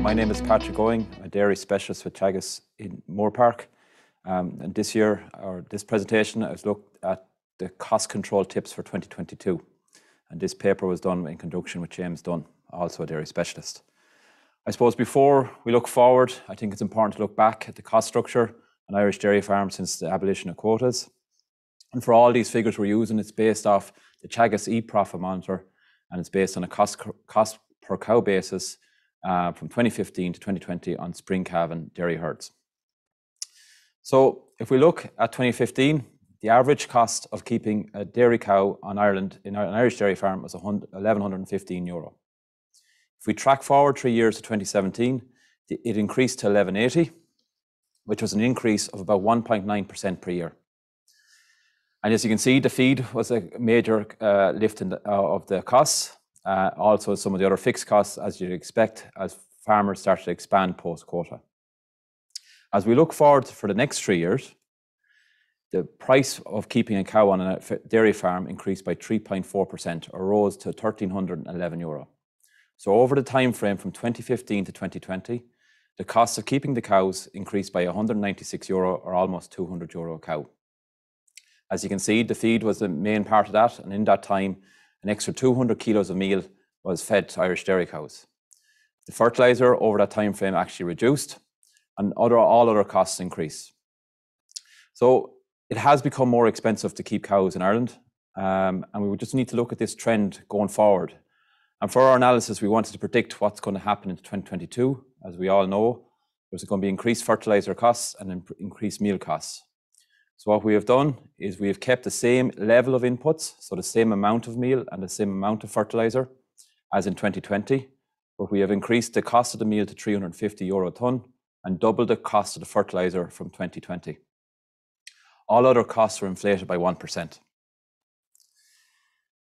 My name is Patrick Gowing, a dairy specialist with Teagasc in Moore Park. And this year, or this presentation, I've looked at the cost control tips for 2022. And this paper was done in conjunction with James Dunn, also a dairy specialist. I suppose before we look forward, I think it's important to look back at the cost structure on Irish dairy farms since the abolition of quotas. And for all these figures we're using, it's based off the Teagasc e-profit monitor, and it's based on a cost per cow basis from 2015 to 2020 on spring calving dairy herds. So if we look at 2015, the average cost of keeping a dairy cow on Ireland in an Irish dairy farm was €1,115. If we track forward 3 years to 2017, it increased to €1,180, which was an increase of about 1.9% per year. And as you can see, the feed was a major lift of the costs. Also some of the other fixed costs, as you'd expect, as farmers started to expand post-quota. As we look forward for the next 3 years, the price of keeping a cow on a dairy farm increased by 3.4%, or rose to €1,311. So over the time frame from 2015 to 2020, the cost of keeping the cows increased by €196, or almost €200 a cow. As you can see, the feed was the main part of that, and in that time, an extra 200 kilos of meal was fed to Irish dairy cows. The fertilizer over that time frame actually reduced, and all other costs increased. So it has become more expensive to keep cows in Ireland, and we would just need to look at this trend going forward. And for our analysis, we wanted to predict what's going to happen in 2022. As we all know, there's going to be increased fertilizer costs and increased meal costs. So what we have done is we have kept the same level of inputs, so the same amount of meal and the same amount of fertilizer as in 2020, but we have increased the cost of the meal to €350 a tonne and doubled the cost of the fertilizer from 2020. All other costs are inflated by 1%.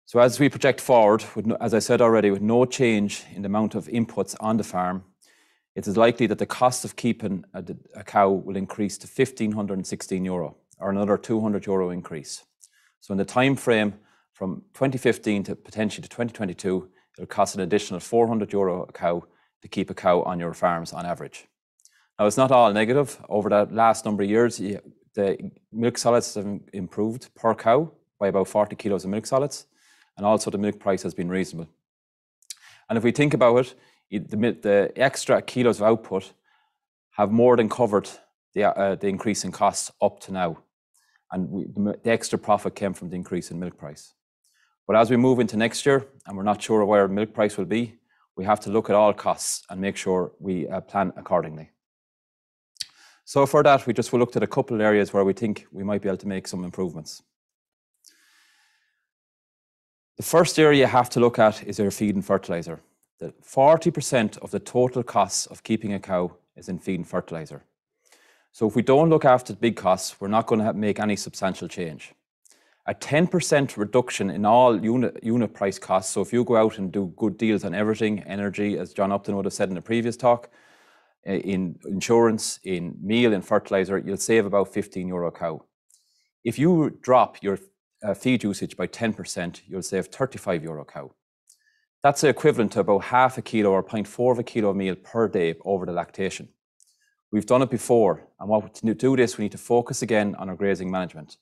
So as we project forward, as I said already, with no change in the amount of inputs on the farm, it is likely that the cost of keeping a cow will increase to €1,516, or another €200 increase. So in the time frame from 2015 to potentially to 2022, it'll cost an additional €400 a cow to keep a cow on your farms on average. Now, it's not all negative. Over the last number of years, the milk solids have improved per cow by about 40 kilos of milk solids, and also the milk price has been reasonable. And if we think about it, the extra kilos of output have more than covered the increase in costs up to now. And the extra profit came from the increase in milk price. But as we move into next year, and we're not sure where milk price will be, we have to look at all costs and make sure we plan accordingly. So for that, we looked at a couple of areas where we think we might be able to make some improvements. The first area you have to look at is your feed and fertilizer. 40% of the total costs of keeping a cow is in feed and fertilizer. So if we don't look after the big costs, we're not going to make any substantial change. A 10% reduction in all unit price costs, so if you go out and do good deals on everything, energy, as John Upton would have said in the previous talk, in insurance, in meal, in fertilizer, you'll save about €15 a cow. If you drop your feed usage by 10%, you'll save €35 a cow. That's the equivalent to about half a kilo or 0.4 of a kilo of meal per day over the lactation. We've done it before, and to do this, we need to focus again on our grazing management.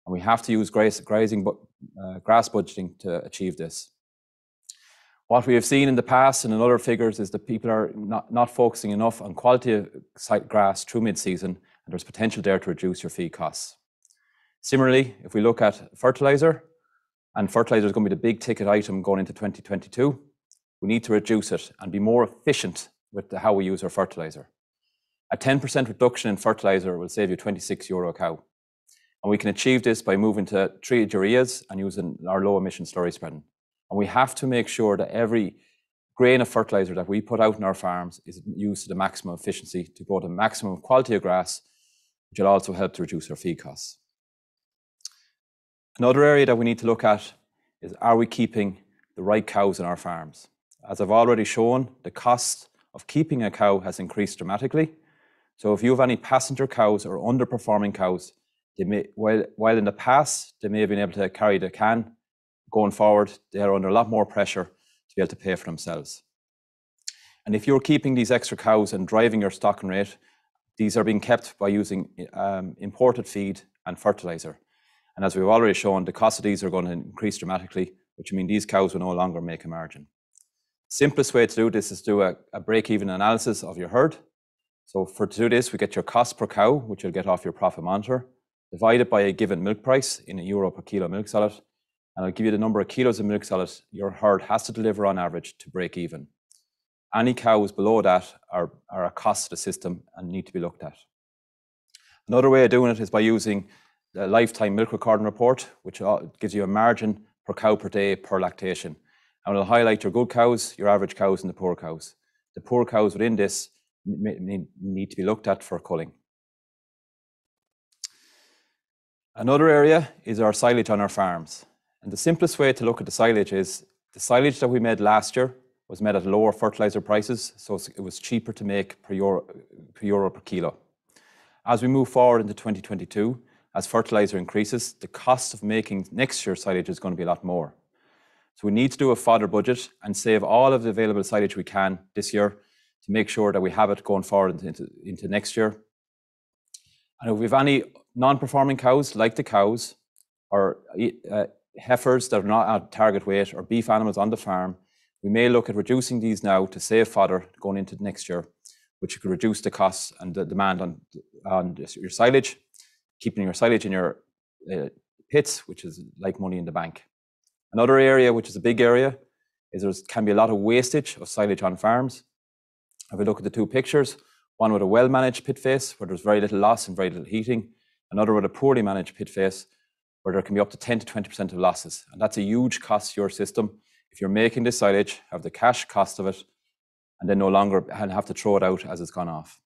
And we have to use grass budgeting to achieve this. What we have seen in the past and in other figures is that people are not focusing enough on quality of grass through mid-season, and there's potential there to reduce your feed costs. Similarly, if we look at fertilizer, and fertilizer is going to be the big ticket item going into 2022, we need to reduce it and be more efficient with how we use our fertilizer. A 10% reduction in fertilizer will save you €26 a cow. And we can achieve this by moving to treated ureas and using our low emission slurry spreading. And we have to make sure that every grain of fertilizer that we put out in our farms is used to the maximum efficiency to grow the maximum quality of grass, which will also help to reduce our feed costs. Another area that we need to look at is, are we keeping the right cows in our farms? As I've already shown, the cost of keeping a cow has increased dramatically. So if you have any passenger cows or underperforming cows, while in the past they may have been able to carry the can, going forward, they are under a lot more pressure to be able to pay for themselves. And if you're keeping these extra cows and driving your stocking rate, these are being kept by using imported feed and fertilizer. And as we've already shown, the cost of these are going to increase dramatically, which means these cows will no longer make a margin. Simplest way to do this is do a break-even analysis of your herd. So to do this, we get your cost per cow, which you'll get off your profit monitor, divided by a given milk price in €1 per kilo milk solid. And I'll give you the number of kilos of milk solid your herd has to deliver on average to break even. Any cows below that are a cost to the system and need to be looked at. Another way of doing it is by using the lifetime milk recording report, which gives you a margin per cow per day per lactation. And it'll highlight your good cows, your average cows, and the poor cows. The poor cows within this need to be looked at for culling. Another area is our silage on our farms. And the simplest way to look at the silage is the silage that we made last year was made at lower fertilizer prices, so it was cheaper to make per euro per kilo. As we move forward into 2022, as fertilizer increases, the cost of making next year's silage is going to be a lot more. So we need to do a fodder budget and save all of the available silage we can this year to make sure that we have it going forward into next year. And if we have any non-performing cows, like the cows, or heifers that are not at target weight, or beef animals on the farm, we may look at reducing these now to save fodder going into next year, which could reduce the costs and the demand on your silage, keeping your silage in your pits, which is like money in the bank. Another area, which is a big area, is there can be a lot of wastage of silage on farms. If we look at the two pictures, one with a well-managed pit face, where there's very little loss and very little heating, another with a poorly managed pit face, where there can be up to 10 to 20% of losses. And that's a huge cost to your system. If you're making this silage, have the cash cost of it, and then no longer have to throw it out as it's gone off.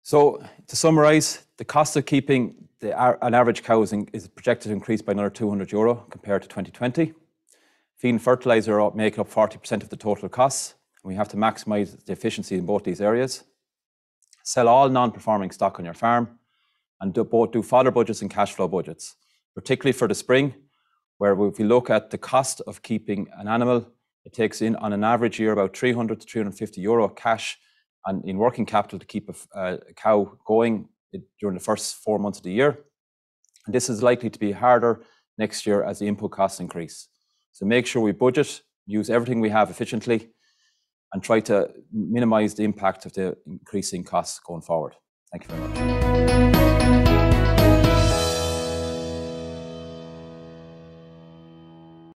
So to summarize, the cost of keeping an average cow is projected to increase by another €200 compared to 2020. Feed and fertilizer make up 40% of the total costs. And we have to maximize the efficiency in both these areas. Sell all non-performing stock on your farm, and both do fodder budgets and cash flow budgets, particularly for the spring, where if we look at the cost of keeping an animal, it takes in on an average year about €300 to €350 cash and in working capital to keep a cow going during the first 4 months of the year. And this is likely to be harder next year as the input costs increase. So make sure we budget, use everything we have efficiently, and try to minimize the impact of the increasing costs going forward. Thank you very much.